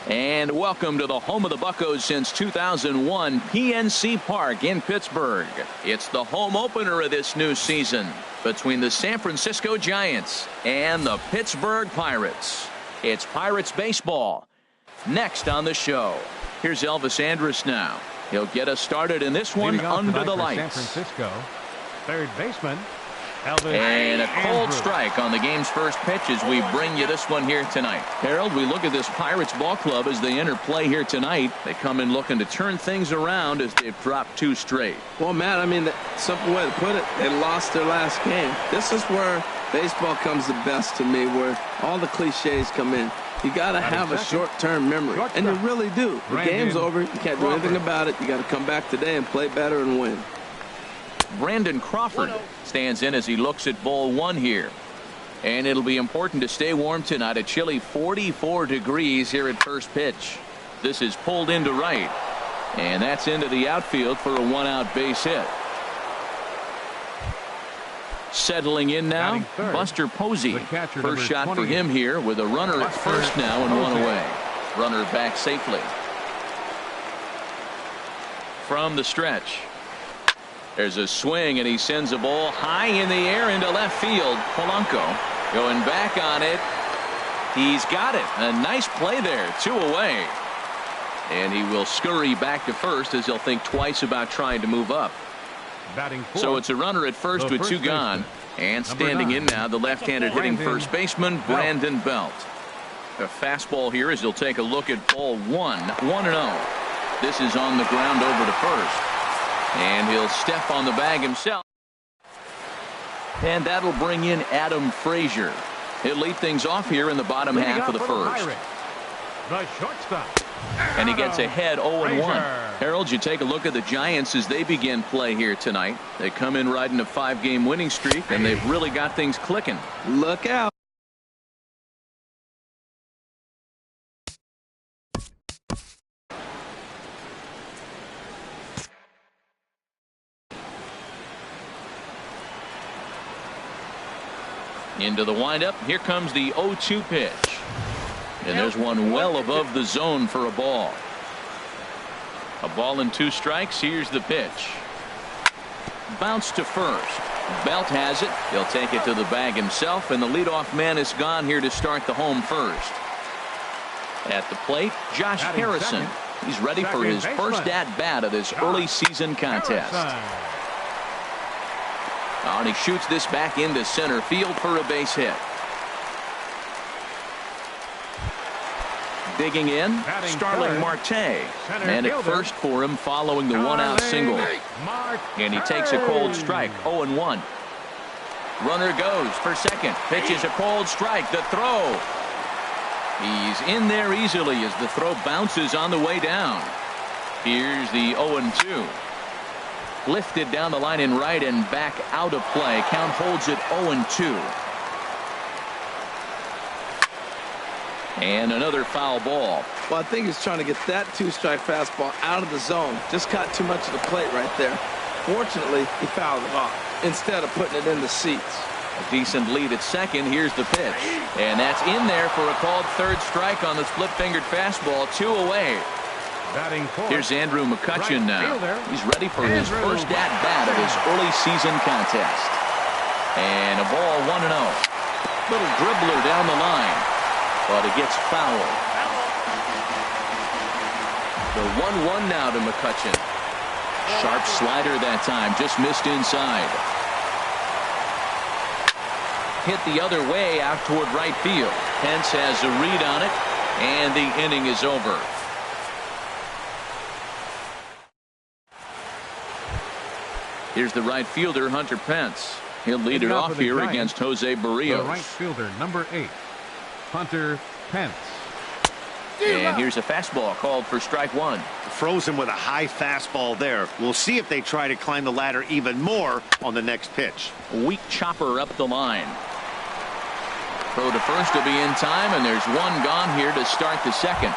And welcome to the home of the Buccos since 2001, PNC Park in Pittsburgh. It's the home opener of this new season between the San Francisco Giants and the Pittsburgh Pirates. It's Pirates baseball. Next on the show, here's Elvis Andrus now. He'll get us started in this one under the lights. San Francisco, third baseman. Elvis and a cold strike on the game's first pitch as we bring you this one here tonight. Harold, we look at this Pirates ball club as they enter play here tonight. They come in looking to turn things around as they've dropped 2 straight. Well, Matt, I mean, the simple way to put it, they lost their last game. This is where baseball comes the best to me, where all the cliches come in. You got to have a short-term memory, and you really do. The game's over. You can't do anything about it. You got to come back today and play better and win. Brandon Crawford stands in as he looks at ball 1 here. And it'll be important to stay warm tonight. A chilly 44 degrees here at first pitch. This is pulled into right. And that's into the outfield for a 1-out base hit. Settling in now, Buster Posey. First shot for him here with a runner at first now and 1 away. Runner back safely. From the stretch. There's a swing and he sends a ball high in the air into left field. Polanco going back on it. He's got it. A nice play there. 2 away. And he will scurry back to first as he'll think twice about trying to move up. So it's a runner at first with 2 gone. And standing in now, the left-handed hitting first baseman, Brandon Belt. A fastball here as he'll take a look at ball 1. 1-0. This is on the ground over to first. And he'll step on the bag himself. And that'll bring in Adam Frazier. He'll lead things off here in the bottom half of the first. The shortstop. And he gets ahead 0-1. Harold, you take a look at the Giants as they begin play here tonight. They come in riding a 5-game winning streak, and they've really got things clicking. Look out. Into the windup. Here comes the 0-2 pitch. And there's one well above the zone for a ball. A ball and 2 strikes. Here's the pitch. Bounce to first. Belt has it. He'll take it to the bag himself, and the leadoff man is gone here to start the home first. At the plate, Josh Harrison. He's ready for his first at-bat of this early season contest. And he shoots this back into center field for a base hit. Digging in, Starling Marte. Man at first for him following the 1-out single. And he takes a cold strike, 0-1. Runner goes for second. Pitches a cold strike. The throw. He's in there easily as the throw bounces on the way down. Here's the 0-2. Lifted down the line in right and back out of play. Count holds it 0-2. And another foul ball. Well, I think he's trying to get that 2-strike fastball out of the zone. Just caught too much of the plate right there. Fortunately, he fouled it off instead of putting it in the seats. A decent lead at second. Here's the pitch. And that's in there for a called third strike on the split-fingered fastball. 2 away. Here's Andrew McCutchen now. He's ready for his first at-bat of his early season contest. And a ball 1-0. Little dribbler down the line, but it gets fouled. The 1-1 now to McCutchen. Sharp slider that time, just missed inside. Hit the other way out toward right field. Pence has a read on it, and the inning is over. Here's the right fielder, Hunter Pence. He'll lead it off here against Jose Barrios. The right fielder, number 8, Hunter Pence. And here's a fastball called for strike 1. Frozen with a high fastball there. We'll see if they try to climb the ladder even more on the next pitch. Weak chopper up the line. Throw to first to be in time, and there's one gone here to start the second.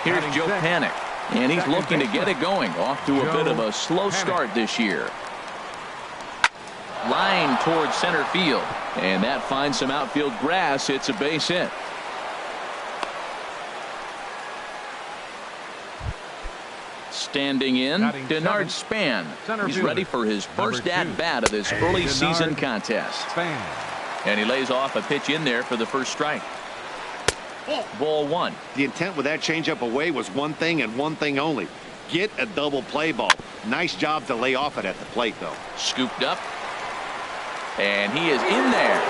Here's Joe Panik. And he's looking to get it going. Off to a bit of a slow start this year. Line towards center field. And that finds some outfield grass. It's a base hit. Standing in, Batting Denard seventh, Span. center He's fielder, ready for his first number 2. at-bat of this early Denard season contest. Span. And he lays off a pitch in there for the first strike. Ball 1. The intent with that changeup away was one thing and one thing only. Get a double play ball. Nice job to lay off it at the plate, though. Scooped up. And he is in there.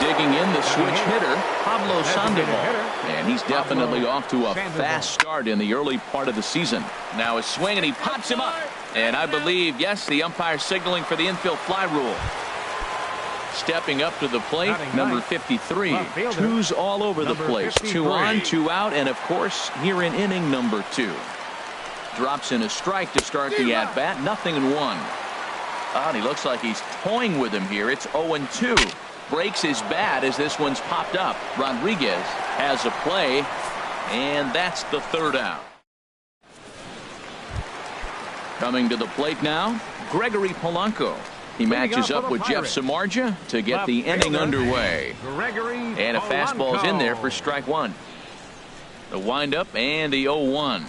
Digging in the switch hitter, Pablo Sandoval. And he's definitely off to a fast start in the early part of the season. Now a swing, and he pops him up. And I believe, yes, the umpire signaling for the infield fly rule. Stepping up to the plate, number 53. Twos all over the place. 2 on, 2 out, and of course, here in inning number 2. Drops in a strike to start the at-bat. 0-1. And he looks like he's toying with him here. It's 0-2. Breaks his bat as this one's popped up. Rodriguez has a play, and that's the 3rd out. Coming to the plate now, Gregory Polanco. He matches up with Jeff Samardzija to get the inning underway. And a fastball's in there for strike 1. The windup and the 0-1.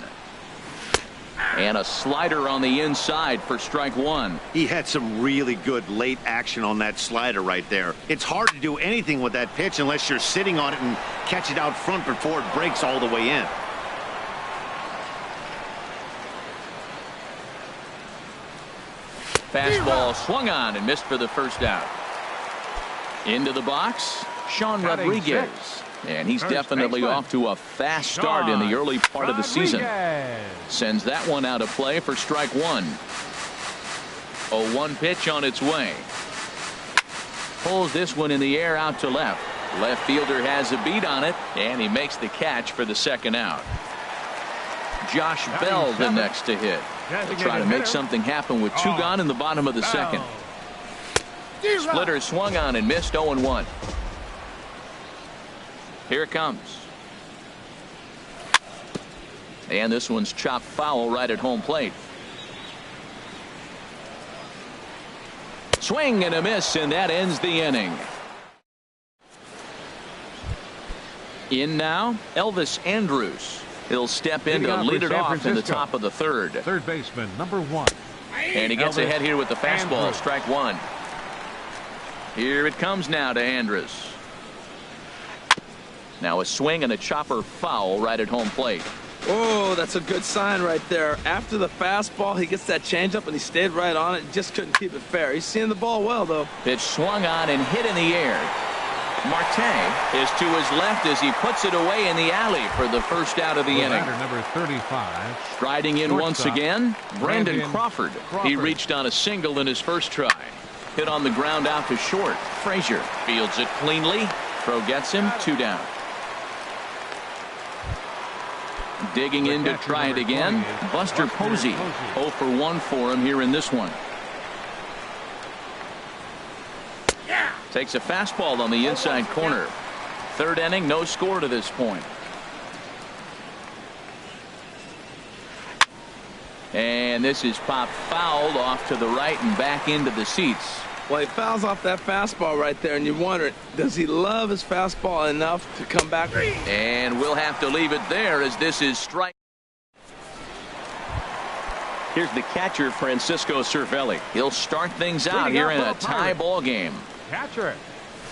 And a slider on the inside for strike 1. He had some really good late action on that slider right there. It's hard to do anything with that pitch unless you're sitting on it and catch it out front before it breaks all the way in. Fastball swung on and missed for the first out. Into the box, Sean Rodriguez. And he's definitely off to a fast start in the early part of the season. Sends that one out of play for strike 1. 0-1 pitch on its way. Pulls this one in the air out to left. Left fielder has a beat on it, and he makes the catch for the 2nd out. Josh Bell the next to hit. He'll try to make something happen with 2 gone in the bottom of the 2nd. Splitter swung on and missed. 0-1. Here it comes. And this one's chopped foul right at home plate. Swing and a miss, and that ends the inning. In now, Elvis Andrus. He'll step in to lead it off in the top of the 3rd. Third baseman, number 1. And he gets ahead here with the fastball. Strike 1. Here it comes now to Andrus. Now a swing and a chopper foul right at home plate. Oh, that's a good sign right there. After the fastball, he gets that changeup, and he stayed right on it. Just couldn't keep it fair. He's seeing the ball well, though. Pitch swung on and hit in the air. Marte is to his left as he puts it away in the alley for the first out of the inning. Number 35. Striding in once again, Brandon Crawford. He reached on a single in his first try. Hit on the ground out to short. Frazier fields it cleanly. Throw gets him. 2 down. Digging in to try it again, Buster Posey. 0 for 1 for him here in this one. Takes a fastball on the inside corner. 3rd inning, no score to this point. And this is popped fouled off to the right and back into the seats. Well, he fouls off that fastball right there, and you wonder, does he love his fastball enough to come back? And we'll have to leave it there as this is strike. Here's the catcher, Francisco Cervelli. He'll start things out here in a tie ball game. Catcher,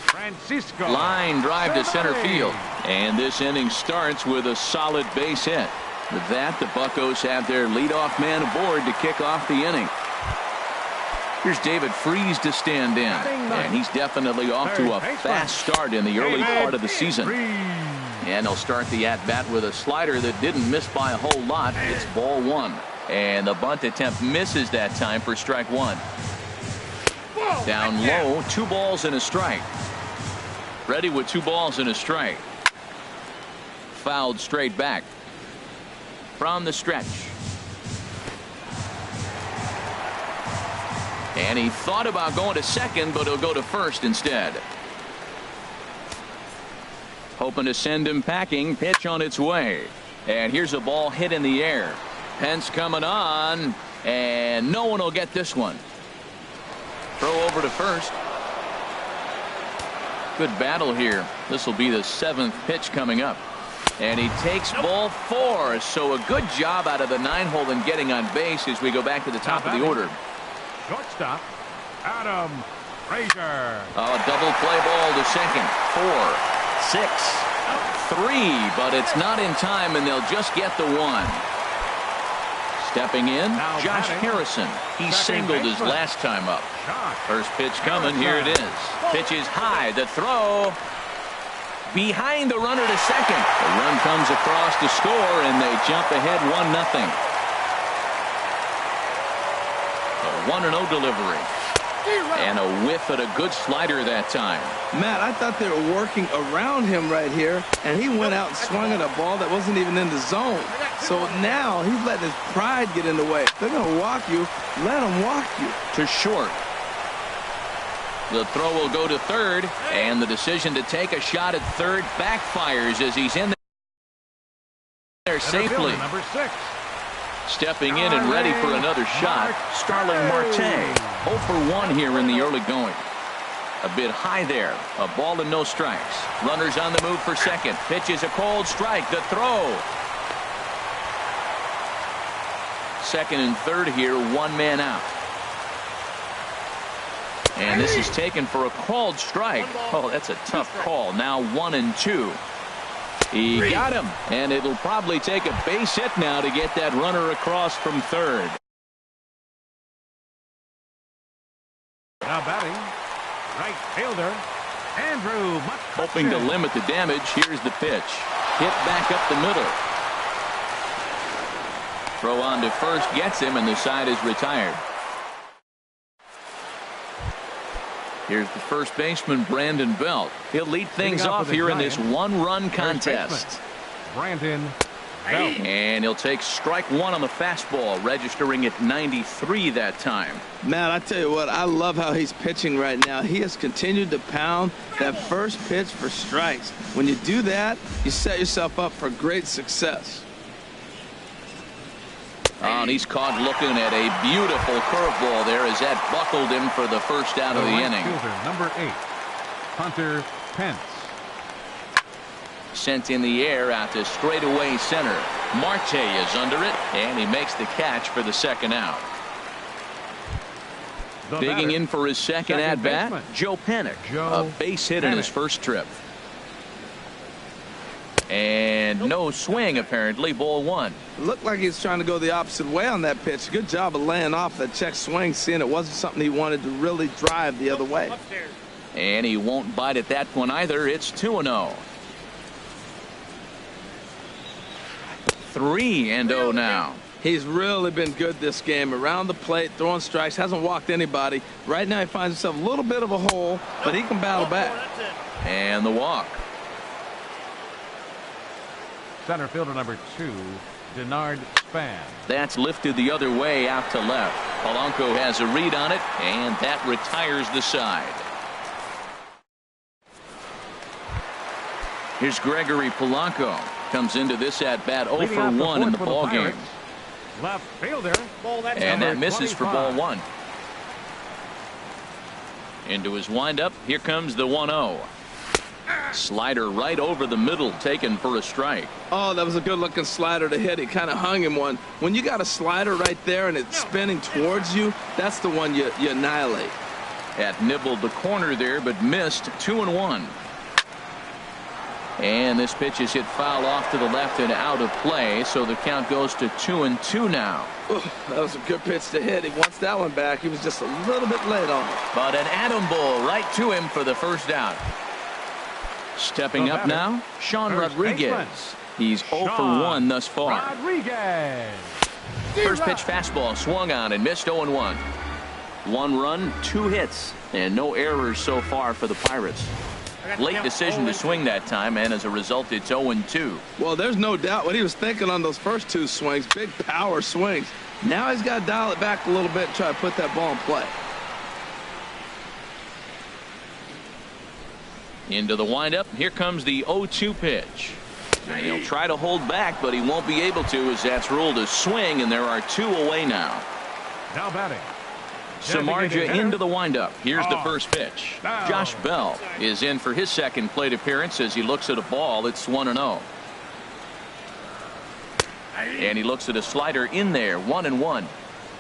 Francisco. Line drive to center field. And this inning starts with a solid base hit. With that, the Buccos have their leadoff man aboard to kick off the inning. Here's David Freese to stand in. And he's definitely off to a fast start in the early part of the season. And they'll start the at-bat with a slider that didn't miss by a whole lot. It's ball 1. And the bunt attempt misses that time for strike 1. Down low, 2 balls and a strike. Ready with 2 balls and a strike. Fouled straight back. From the stretch. And he thought about going to second, but he'll go to first instead. Hoping to send him packing. Pitch on its way. And here's a ball hit in the air. Pence coming on. And no one will get this one. Throw over to first. Good battle here. This will be the 7th pitch coming up. And he takes ball 4. So a good job out of the 9-hole in getting on base as we go back to the top of the order. Shortstop, Adam Frazier. Oh, double play ball to second. 4, 6, 3, but it's not in time, and they'll just get the 1. Stepping in, Josh Harrison. He singled his last time up. First pitch coming. Here it is. Pitch is high. The throw behind the runner to second. The run comes across to score, and they jump ahead 1-0. A 1-0 delivery. And a whiff at a good slider that time. Matt, I thought they were working around him right here, and he went out and swung at a ball that wasn't even in the zone. So now he's letting his pride get in the way. If they're going to walk you, let them walk you. To short. The throw will go to third, and the decision to take a shot at third backfires as he's in there safely. Number 6. Stepping in and ready for another shot, Starling Marte. 0 for 1 here in the early going. A bit high there. A ball and no strikes. Runners on the move for second. Pitch is a cold strike. The throw. Second and third here, 1 man out. And this is taken for a called strike. Oh, that's a tough call. Now 1-2. He got him, and it'll probably take a base hit now to get that runner across from third. Now batting, right fielder, Andrew. Hoping to limit the damage. Here's the pitch. Hit back up the middle. Throw on to first gets him, and the side is retired. Here's the first baseman, Brandon Belt. He'll lead things off here in this 1-run contest. Brandon Belt. And he'll take strike 1 on the fastball, registering at 93 that time. Matt, I tell you what, I love how he's pitching right now. He has continued to pound that first pitch for strikes. When you do that, you set yourself up for great success. And he's caught looking at a beautiful curveball there as that buckled him for the first out of the inning. Number 8, Hunter Pence. Sent in the air out to straightaway center. Marte is under it, and he makes the catch for the second out. Digging in for his second at-bat, Joe Panik. A base hit in his first trip. And no swing, apparently. Ball 1. Looked like he's trying to go the opposite way on that pitch. Good job of laying off that check swing, seeing it wasn't something he wanted to really drive the other way. And he won't bite at that one either. It's 2-0. 3-0 now. He's really been good this game. Around the plate, throwing strikes, hasn't walked anybody. Right now he finds himself a little bit of a hole, but he can battle back. And the walk. Center fielder number 2, Denard Span. That's lifted the other way out to left. Polanco has a read on it, and that retires the side. Here's Gregory Polanco. Comes into this at-bat 0 for 1 in the ball game. Left fielder. And that misses for ball 1. Into his windup. Here comes the 1-0. Slider right over the middle, taken for a strike. Oh, that was a good-looking slider to hit. He kind of hung him one. When you got a slider right there and it's spinning towards you, that's the one you annihilate. That nibbled the corner there, but missed. 2-1. And this pitch is hit foul off to the left and out of play, so the count goes to 2-2 now. Ooh, that was a good pitch to hit. He wants that one back. He was just a little bit late on it. But an atom ball right to him for the first out. Stepping up now, Sean Rodriguez. He's 0 for 1 thus far. Rodriguez. First pitch fastball swung on and missed. 0-1. 1 run, 2 hits, and no errors so far for the Pirates. Late decision to swing that time, and as a result, it's 0-2. Well, there's no doubt what he was thinking on those first 2 swings. Big power swings. Now he's got to dial it back a little bit and try to put that ball in play. Into the windup. Here comes the 0-2 pitch. And he'll try to hold back, but he won't be able to, as that's ruled a swing, and there are 2 away now. Now batting, Samardzija into the windup. Here's the first pitch. Josh Bell is in for his second plate appearance as he looks at a ball. It's 1-0. And he looks at a slider in there. 1-1.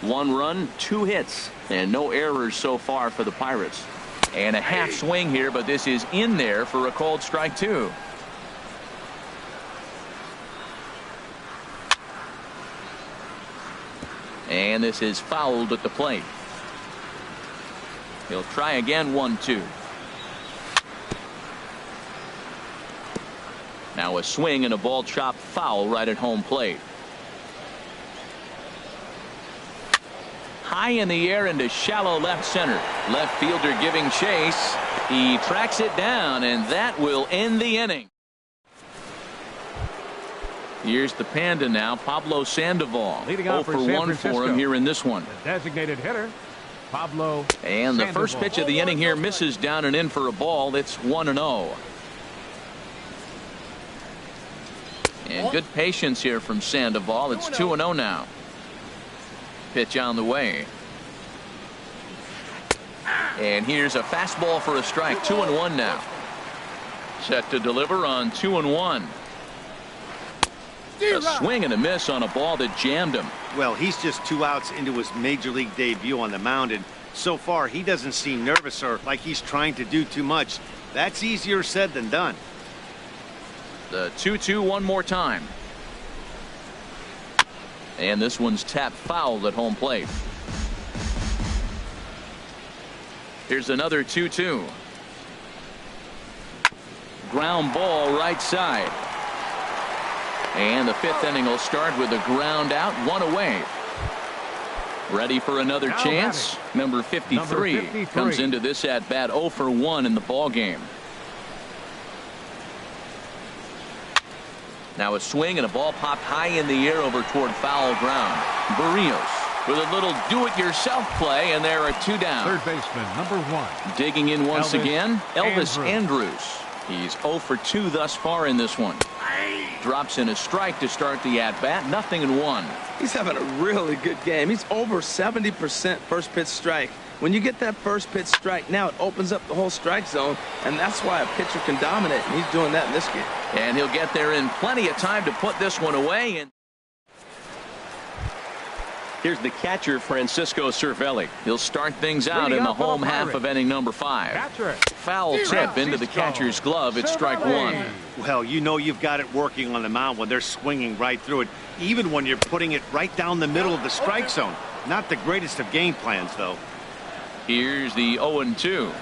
1 run, 2 hits, and no errors so far for the Pirates. And a half swing here, but this is in there for a called strike 2. And this is fouled at the plate. He'll try again. 1-2. Now a swing and a ball chopped foul right at home plate. High in the air into shallow left center. Left fielder giving chase. He tracks it down, and that will end the inning. Here's the Panda now, Pablo Sandoval. Leading 0 off for for San 1 Francisco. for him here in this one. The designated hitter, Pablo And the Sandoval. first pitch of the inning here misses down and in for a ball. It's 1-0. And good patience here from Sandoval. It's 2-0 now. Pitch on the way. And here's a fastball for a strike. 2-1 now. Set to deliver on 2-1. A swing and a miss on a ball that jammed him. Well, he's just 2 outs into his major league debut on the mound, and so far he doesn't seem nervous or like he's trying to do too much. That's easier said than done. The 2-2 one more time. And this one's tapped foul at home plate. Here's another 2-2. Ground ball right side. And the 5th inning will start with a ground out, 1 away. Ready for another Now chance. Number 53 comes into this at bat 0 for 1 in the ball game. Now a swing and a ball popped high in the air over toward foul ground. Barrios with a little do-it-yourself play, and there are 2 down. Third baseman, number 1. Digging in once Elvis again, Elvis Andrus. Andrus. He's 0 for 2 thus far in this one. Drops in a strike to start the at-bat. 0-1. He's having a really good game. He's over 70% first pitch strike. When you get that first pitch strike, now it opens up the whole strike zone, and that's why a pitcher can dominate, and he's doing that in this game. And he'll get there in plenty of time to put this one away. And here's the catcher, Francisco Cervelli. He'll start things out in the home half of inning number 5. Catcher. Foul tip into the catcher's glove. It's strike 1. Well, you know you've got it working on the mound when they're swinging right through it, even when you're putting it right down the middle of the strike zone. Not the greatest of game plans, though. Here's the 0-2.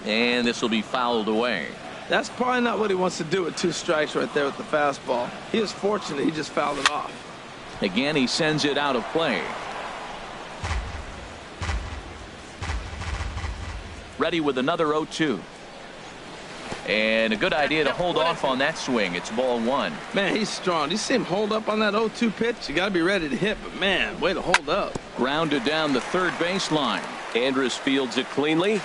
And this will be fouled away. That's probably not what he wants to do with 2 strikes right there with the fastball. He was fortunate he just fouled it off. Again, he sends it out of play. Ready with another 0-2. And a good idea to hold off on that swing. It's ball 1. Man, he's strong. You see him hold up on that 0-2 pitch? You got to be ready to hit, but man, way to hold up. Grounded down the third baseline. Andrus fields it cleanly.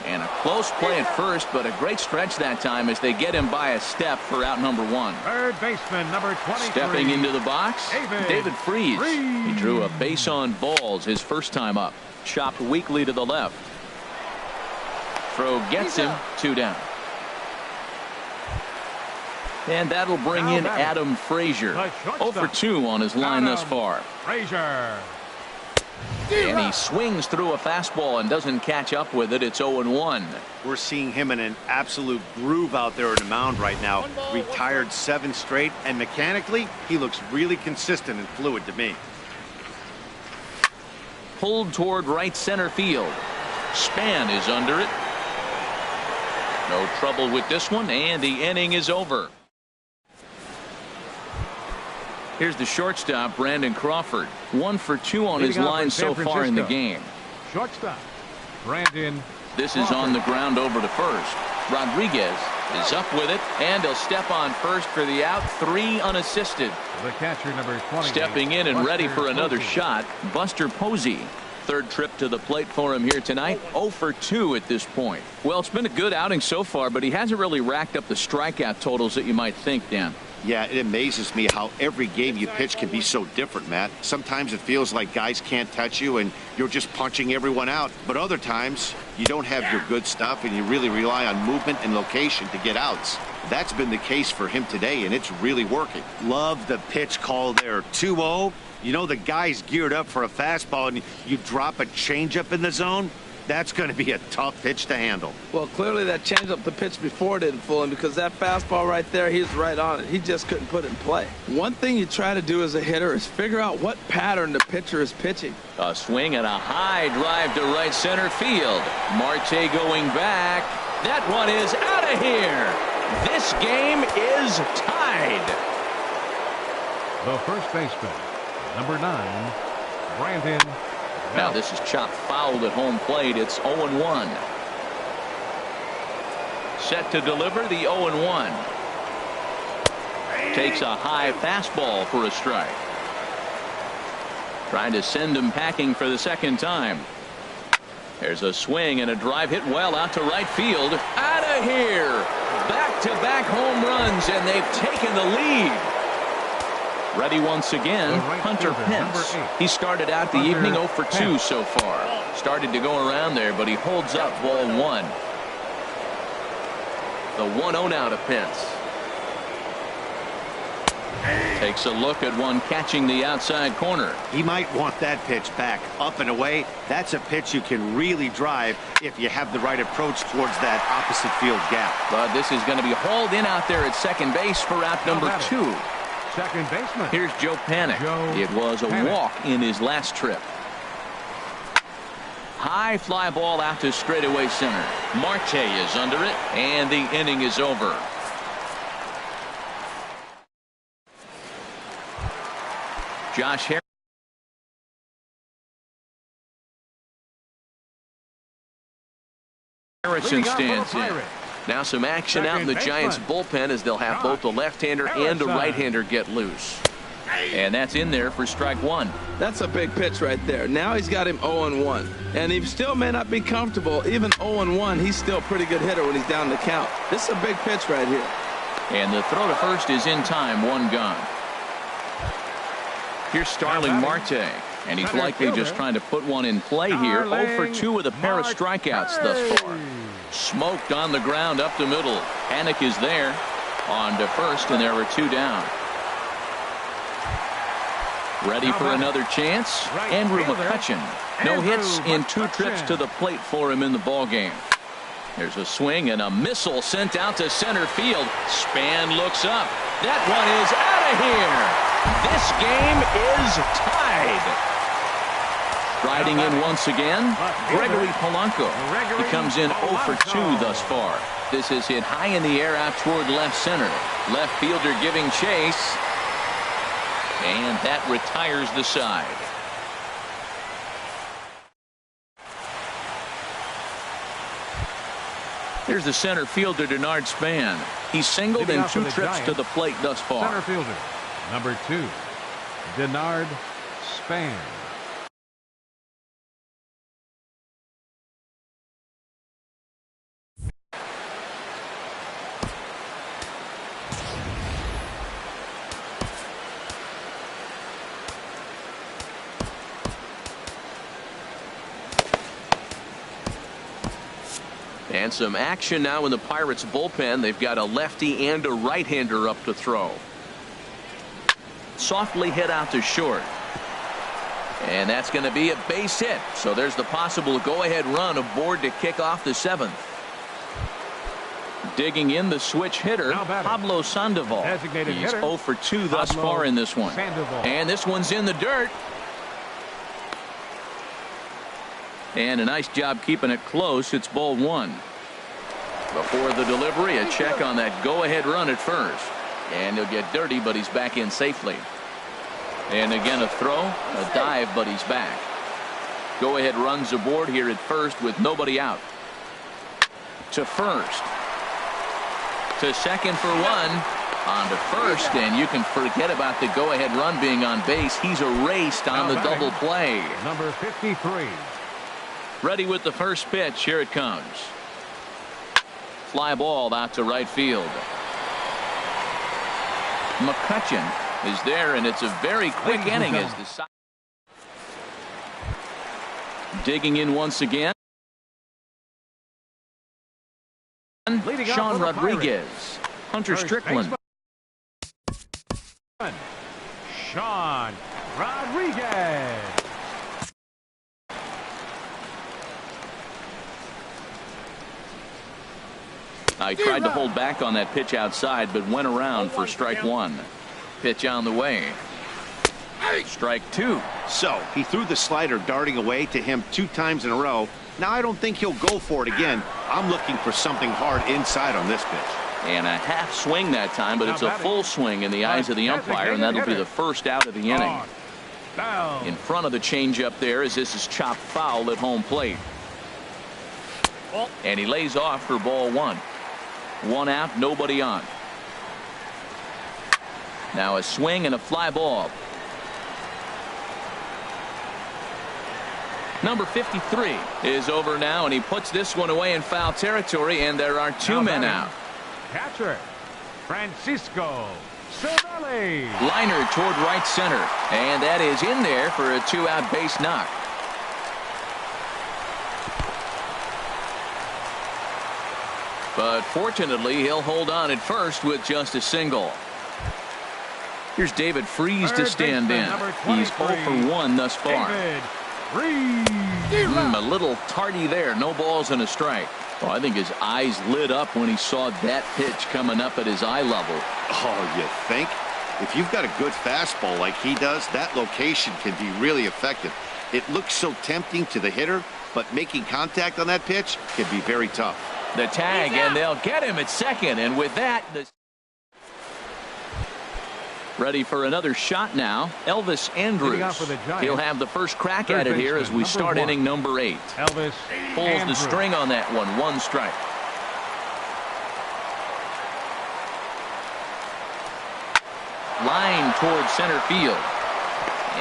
And a close play at first, but a great stretch that time as they get him by a step for out number 1. Third baseman, number 23. Stepping into the box, David Freese. He drew a base on balls his first time up. Chopped weakly to the left. Throw gets him. 2 down. And that'll bring in Adam Frazier. 0 for 2 on his line thus far. Frazier. And he swings through a fastball and doesn't catch up with it. It's 0-1. We're seeing him in an absolute groove out there on the mound right now. Retired 7 straight, and mechanically, he looks really consistent and fluid to me. Pulled toward right center field. Span is under it. No trouble with this one, and the inning is over. Here's the shortstop, Brandon Crawford. 1 for 2 on his line so far in the game. Shortstop, Brandon. This is on the ground over to first. Rodriguez is up with it, and he'll step on first for the out. 3 unassisted. The catcher, number 20. Stepping in and ready for another shot, Buster Posey. third trip to the plate for him here tonight. 0 for 2 at this point. Well, it's been a good outing so far, but he hasn't really racked up the strikeout totals that you might think, Dan. Yeah, it amazes me how every game you pitch can be so different, Matt. Sometimes it feels like guys can't touch you and you're just punching everyone out. But other times, you don't have your good stuff and you really rely on movement and location to get outs. That's been the case for him today, and it's really working. Love the pitch call there. 2-0. You know the guy's geared up for a fastball, and you drop a changeup in the zone. That's going to be a tough pitch to handle. Well, clearly that changeup the pitch before didn't fool him, because that fastball right there, he was right on it. He just couldn't put it in play. One thing you try to do as a hitter is figure out what pattern the pitcher is pitching. A swing and a high drive to right center field. Marte going back. That one is out of here. This game is tied. The first baseman, number 9, Brandon. Now this is chopped foul at home plate. It's 0-1. Set to deliver the 0-1. Takes a high fastball for a strike. Trying to send him packing for the second time. There's a swing and a drive hit well out to right field. Out of here. Back-to-back home runs, and they've taken the lead. Ready once again, Hunter Pence. He started out the evening 0 for 2 so far. Started to go around there, but he holds up ball 1. The 1-0 now to Pence. Takes a look at one catching the outside corner. He might want that pitch back. Up and away, that's a pitch you can really drive if you have the right approach towards that opposite field gap. But this is going to be hauled in out there at second base for out number 2. Second baseman. Here's Joe Panik. It was a walk in his last trip. High fly ball out to straightaway center. Marte is under it, and the inning is over. Josh Harrison stands in. Now some action out in the Giants bullpen as they'll have both a left-hander and a right-hander get loose. And that's in there for strike 1. That's a big pitch right there. Now he's got him 0-1. And he still may not be comfortable. Even 0-1, he's still a pretty good hitter when he's down the count. This is a big pitch right here. And the throw to first is in time. 1 gone. Here's Starling Marte. And he's likely just trying to put one in play here. 0 for 2 with a pair of strikeouts thus far. Smoked on the ground up the middle. Panik is there on to first, and there are 2 down. Ready for another chance. Andrew McCutcheon. No hits in 2 trips to the plate for him in the ballgame. There's a swing and a missile sent out to center field. Span looks up. That one is out of here. This game is tied. Riding in once again, Gregory Polanco. He comes in 0 for 2 thus far. This is hit high in the air out toward left center. Left fielder giving chase. And that retires the side. Here's the center fielder, Denard Span. He's singled in 2 trips to the plate thus far. Center fielder, number 2, Denard Span. And some action now in the Pirates bullpen. They've got a lefty and a right-hander up to throw. Softly hit out to short. And that's going to be a base hit. So there's the possible go-ahead run aboard to kick off the 7th. Digging in the switch hitter, Pablo Sandoval. He's 0 for 2 thus far in this one. And this one's in the dirt. And a nice job keeping it close. It's ball 1. Before the delivery, a check on that go-ahead run at first. And he'll get dirty, but he's back in safely. And again a throw, a dive, but he's back. Go-ahead runs aboard here at first with nobody out. To first. To second for 1. On to first, and you can forget about the go-ahead run being on base. He's erased on the double play. Number 53. Ready with the first pitch. Here it comes. Fly ball out to right field. McCutcheon is there, and it's a very quick inning as the digging in once again. Sean Rodriguez. Hunter Strickland. Sean Rodriguez. I tried to hold back on that pitch outside, but went around for strike one. Pitch on the way. Strike two. So he threw the slider darting away to him 2 times in a row. Now I don't think he'll go for it again. I'm looking for something hard inside on this pitch. And a half swing that time, but it's a full swing in the eyes of the umpire, and that'll be the first out of the inning. In front of the changeup there as this is chopped foul at home plate. And he lays off for ball one. 1 out, nobody on. Now a swing and a fly ball. Number 53 is over now, and he puts this one away in foul territory, and there are 2 men out. Catcher Francisco Cervelli. Liner toward right center, and that is in there for a 2-out base knock. But fortunately, he'll hold on at first with just a single. Here's David Freese to stand in. He's 0 for 1 thus far. A little tardy there. No balls and a strike. Well, I think his eyes lit up when he saw that pitch coming up at his eye level. Oh, you think? If you've got a good fastball like he does, that location can be really effective. It looks so tempting to the hitter, but making contact on that pitch can be very tough. The tag, and they'll get him at second, and with that, ready for another shot now. Elvis Andrews. He'll have the first crack at it here as we start inning number 8. Elvis pulls the string on that one. 1 strike. Line toward center field.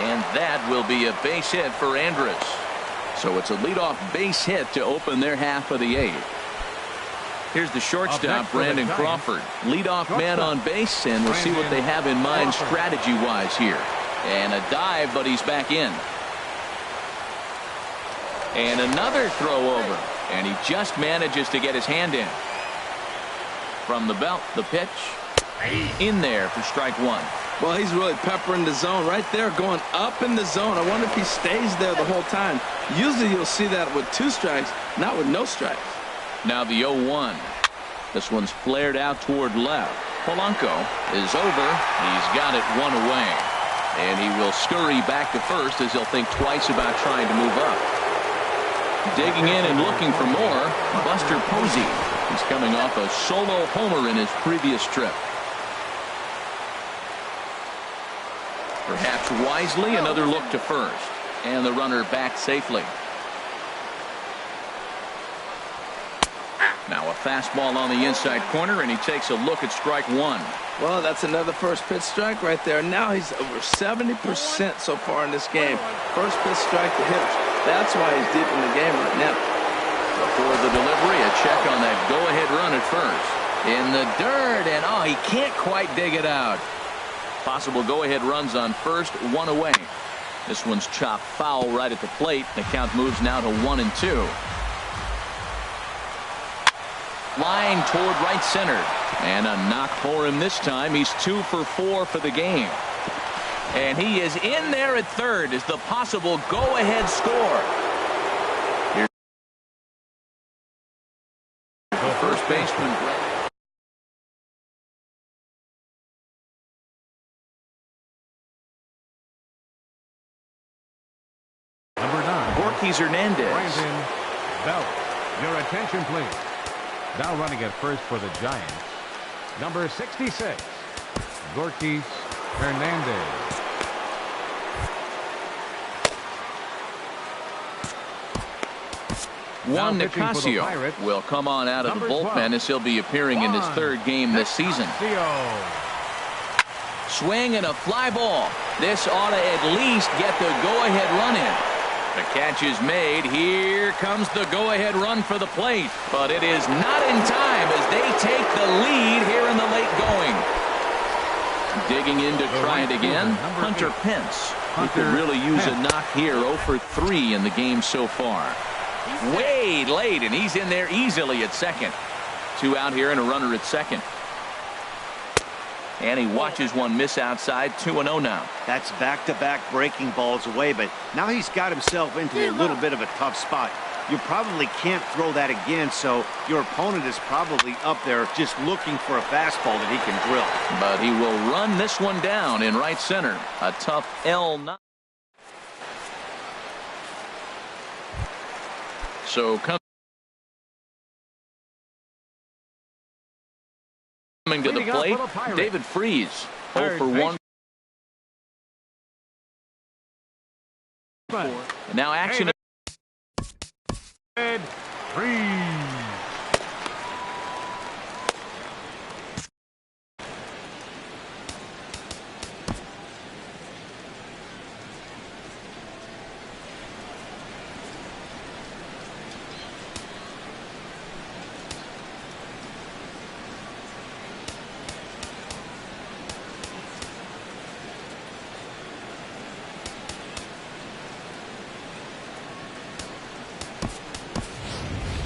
And that will be a base hit for Andrews. So it's a leadoff base hit to open their half of the 8th. Here's the shortstop, Brandon Crawford. Leadoff man on base, and we'll see what they have in mind strategy-wise here. And a dive, but he's back in. And another throw over. And he just manages to get his hand in. From the belt, the pitch. In there for strike 1. Well, he's really peppering the zone right there, going up in the zone. I wonder if he stays there the whole time. Usually you'll see that with 2 strikes, not with no strikes. Now the 0-1. This one's flared out toward left. Polanco is over. He's got it 1 away. And he will scurry back to first as he'll think twice about trying to move up. Digging in and looking for more, Buster Posey. He's coming off a solo homer in his previous trip. Perhaps wisely, another look to first. And the runner back safely. Now a fastball on the inside corner, and he takes a look at strike 1. Well, that's another first pitch strike right there. Now he's over 70% so far in this game. First pitch strike to hitters. That's why he's deep in the game right now. Before the delivery, a check on that go-ahead run at first. In the dirt, and oh, he can't quite dig it out. Possible go-ahead runs on first, 1 away. This one's chopped foul right at the plate. The count moves now to 1-2. Line toward right center, and a knock for him this time. He's 2 for 4 for the game, and he is in there at third as the possible go-ahead score. Here's the first baseman. Number 9. Gorky Hernandez. Brandon Belt. Your attention, please. Now running at first for the Giants, number 66, Gorky Hernandez. Juan Nicasio will come on out of the bullpen as he'll be appearing in his 3rd game this season. Swing and a fly ball. This ought to at least get the go-ahead run in. The catch is made. Here comes the go-ahead run for the plate. But it is not in time as they take the lead here in the late going. Digging in to try it again, Hunter Pence. He could really use a knock here. 0 for 3 in the game so far. Way late, and he's in there easily at second. 2 out here and a runner at second. And he watches one miss outside. 2-0 now. That's back-to-back breaking balls away, but now he's got himself into a little bit of a tough spot. You probably can't throw that again, so your opponent is probably up there just looking for a fastball that he can drill. But he will run this one down in right center. A tough L9. So coming to the plate, David Freese. 0 for 1. And now action. Freeze.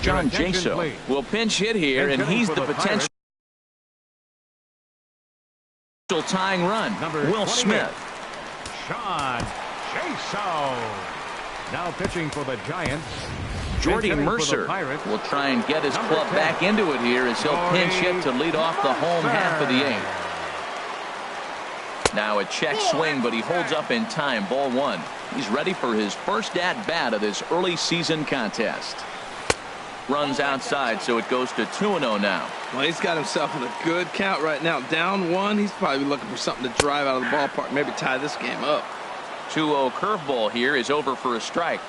John Jaso will pinch hit here, and he's the potential tying run. Will Smith. John Jaso. Now pitching for the Giants. Jordy Mercer will try and get his club back into it here as he'll pinch hit to lead off the home half of the 8th. Now a check swing, but he holds up in time. Ball 1. He's ready for his first at-bat of this early season contest. Runs outside, so it goes to 2-0 now. Well, he's got himself in a good count right now. Down 1, he's probably looking for something to drive out of the ballpark, maybe tie this game up. 2-0 curveball here is over for a strike.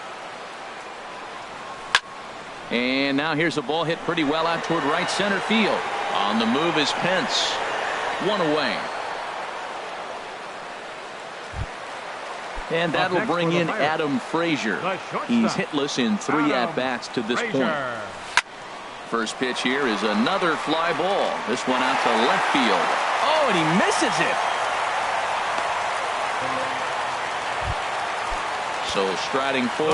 And now here's a ball hit pretty well out toward right center field. On the move is Pence. 1 away. And that will bring in Adam Frazier. He's hitless in 3 at-bats to this point. First pitch here is another fly ball. This one out to left field. Oh, and he misses it. So striding forward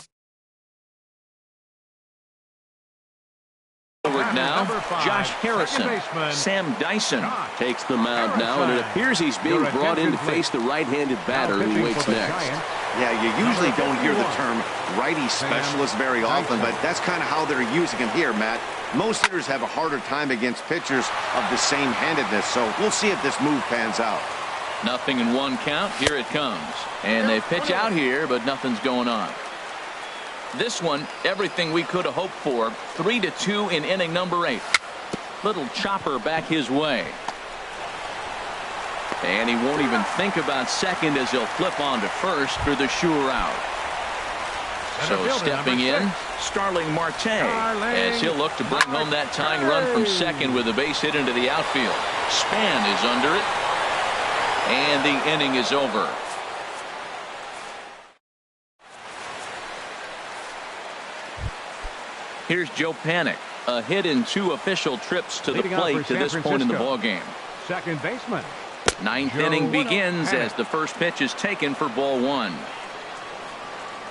now, Josh Harrison. Sam Dyson takes the mound now, and it appears he's being brought in to face the right-handed batter who waits next. Yeah, you usually don't hear the term righty specialist very often, but that's kind of how they're using him here, Matt. Most hitters have a harder time against pitchers of the same handedness, so we'll see if this move pans out. 0-1 count. Here it comes. And they pitch out here, but nothing's going on. This one, everything we could have hoped for. 3-2 in inning number 8. Little chopper back his way. And he won't even think about second as he'll flip on to first for the sure out. So stepping in, Starling Marte, as he'll look to bring home that tying run from second with a base hit into the outfield. Span is under it. And the inning is over. Here's Joe Panik, a hit in 2 official trips to the plate to this point in the ballgame. Second baseman. 9th inning begins as the first pitch is taken for ball 1.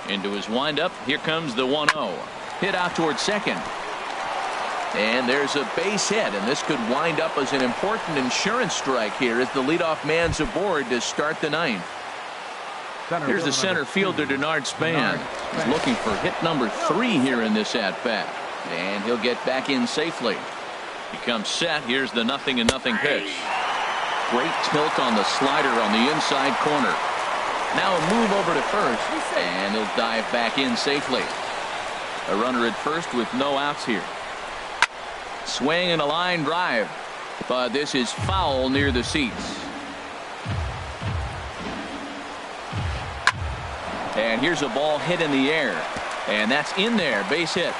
Into his windup, here comes the 1-0. Hit out towards second. And there's a base hit, and this could wind up as an important insurance strike here as the leadoff man's aboard to start the 9th. Here's the center fielder, Denard Span. He's looking for hit number 3 here in this at-bat. And he'll get back in safely. He comes set. Here's the 0-0 pitch. Great tilt on the slider on the inside corner. Now a move over to first. And he'll dive back in safely. A runner at first with no outs here. Swing and a line drive. But this is foul near the seats. And here's a ball hit in the air. And that's in there. Base hit.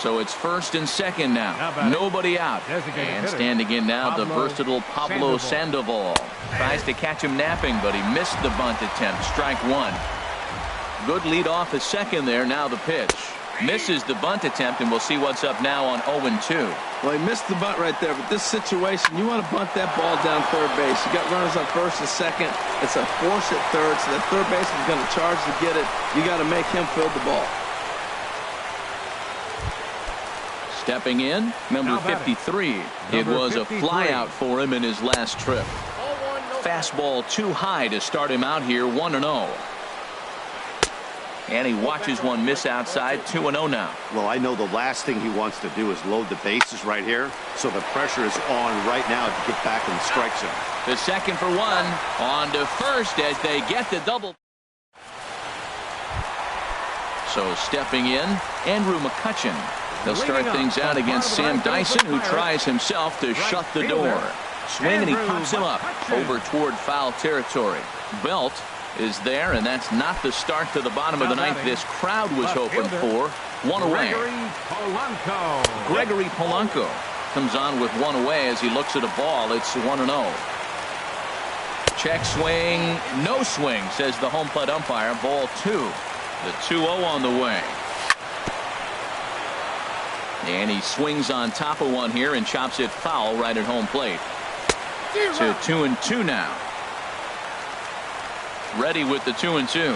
So it's first and second now. Nobody out. And standing in now, the versatile Pablo Sandoval. Tries to catch him napping, but he missed the bunt attempt. Strike one. Good lead off his second there. Now the pitch. Misses the bunt attempt, and we'll see what's up now on 0-2. Well, he missed the bunt right there, but this situation, you want to bunt that ball down third base. You got runners on first and second. It's a force at third, so that third baseman is going to charge to get it. You got to make him field the ball. Stepping in, number 53. It was a flyout for him in his last trip. Fastball too high to start him out here, 1-0. And he watches one miss outside, 2-0 now. Well, I know the last thing he wants to do is load the bases right here, so the pressure is on right now to get back in the strike zone. The second for one, on to first as they get the double. So stepping in, Andrew McCutchen. They'll start things out against Sam Dyson, who tries himself to shut the door. Swing, and he pops him up over toward foul territory. Belt is there, and that's not the start to the bottom of the ninth this crowd was hoping for. One away. Gregory Polanco comes on with one away as he looks at a ball. It's 1-0. Check swing, no swing, says the home plate umpire. Ball two. The 2-0 on the way. And he swings on top of one here and chops it foul right at home plate. To 2-2 now. Ready with the 2-2.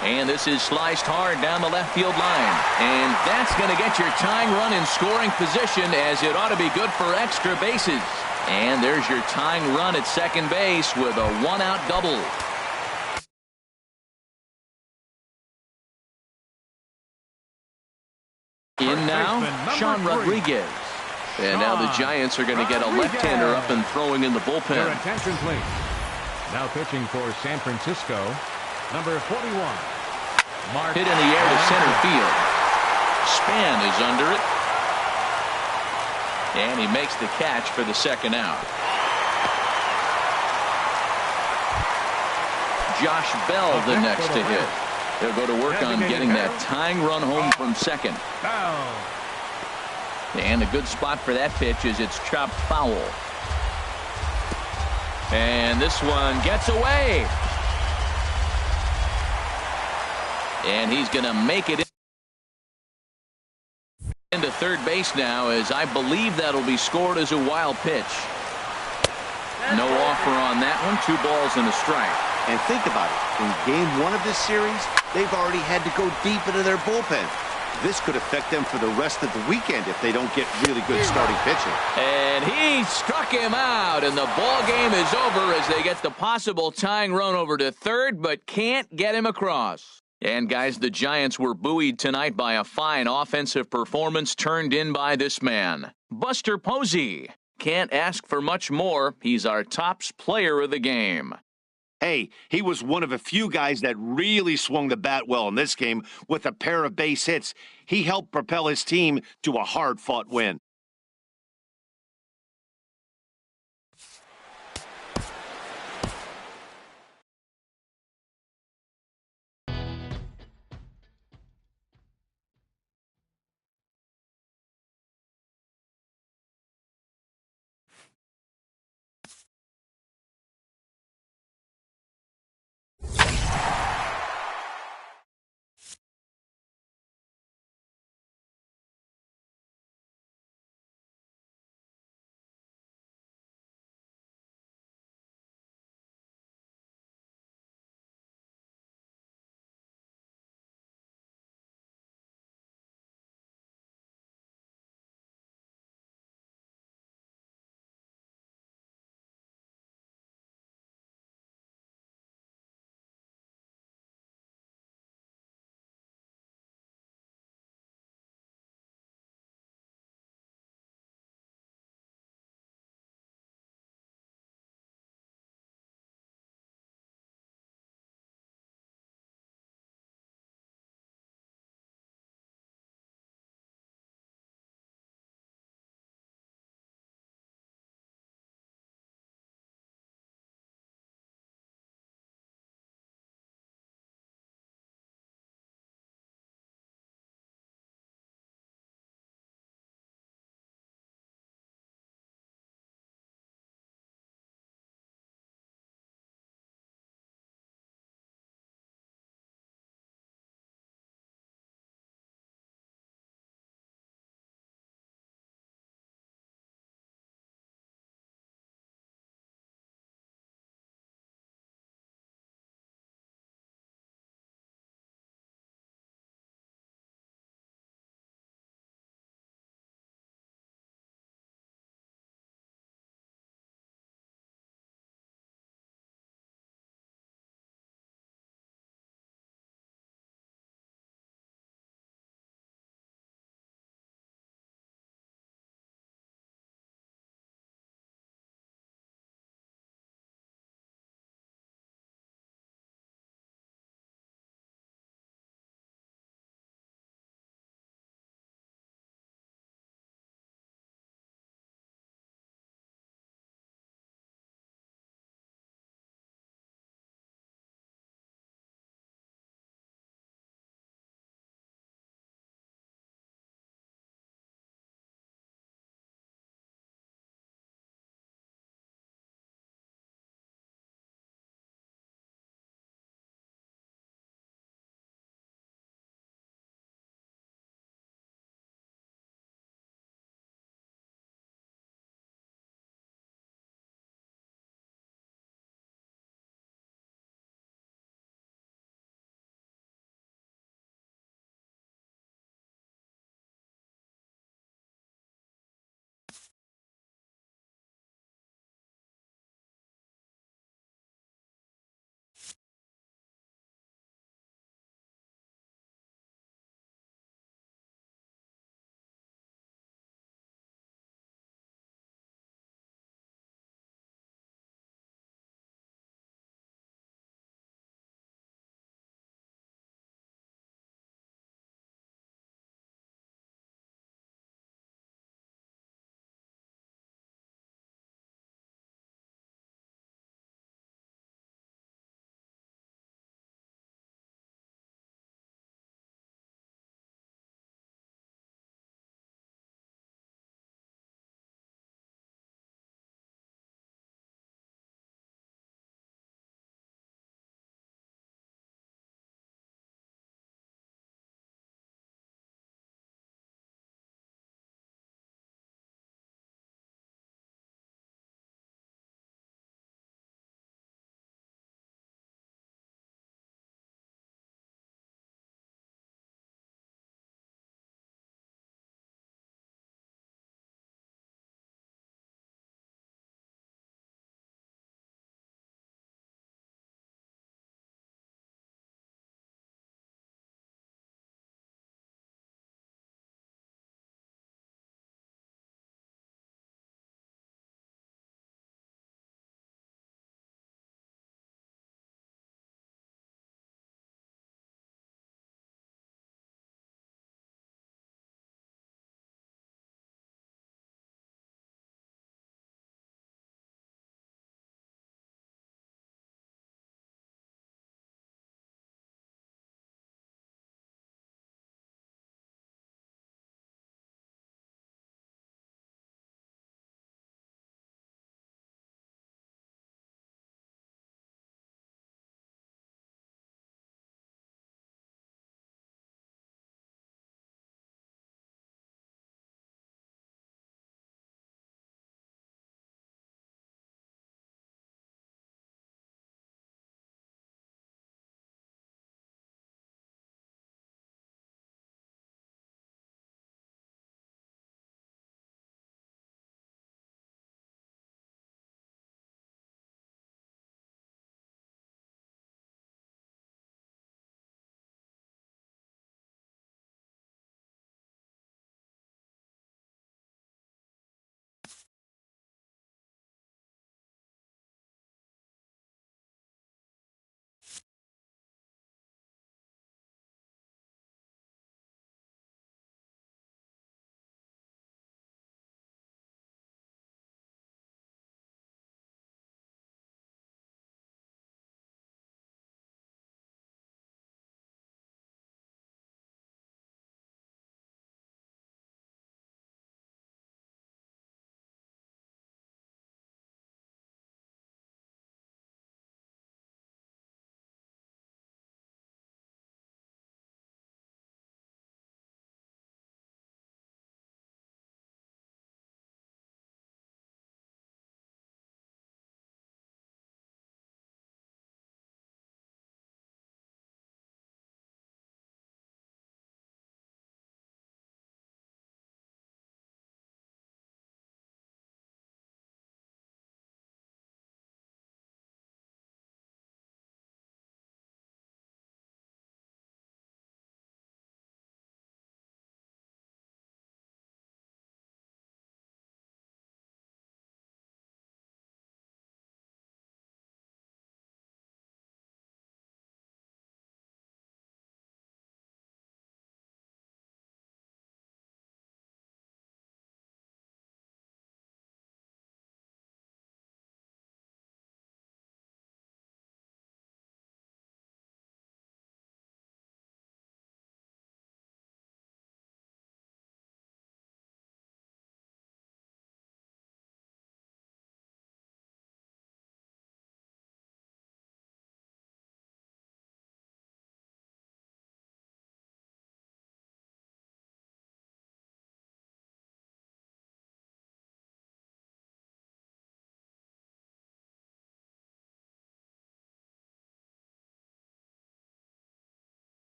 And this is sliced hard down the left field line. And that's going to get your tying run in scoring position, as it ought to be good for extra bases. And there's your tying run at second base with a one-out double. In now, Sean Rodriguez. And now the Giants are going to get a left-hander up and throwing in the bullpen. Your attention, please. Now pitching for San Francisco, number 41. Mark. Hit in the air to center field. Span is under it. And he makes the catch for the second out. Josh Bell the next to hit. They'll go to work on getting that tying run home from second. And a good spot for that pitch is it's chopped foul. And this one gets away. And he's going to make it into third base now, as I believe that'll be scored as a wild pitch. No offer on that one. 2 balls and a strike. And think about it. In game 1 of this series, they've already had to go deep into their bullpen. This could affect them for the rest of the weekend if they don't get really good starting pitching. And he struck him out, and the ball game is over as they get the possible tying run over to third, but can't get him across. And guys, the Giants were buoyed tonight by a fine offensive performance turned in by this man, Buster Posey. Can't ask for much more. He's our tops player of the game. Hey, he was one of a few guys that really swung the bat well in this game with a pair of base hits. He helped propel his team to a hard-fought win.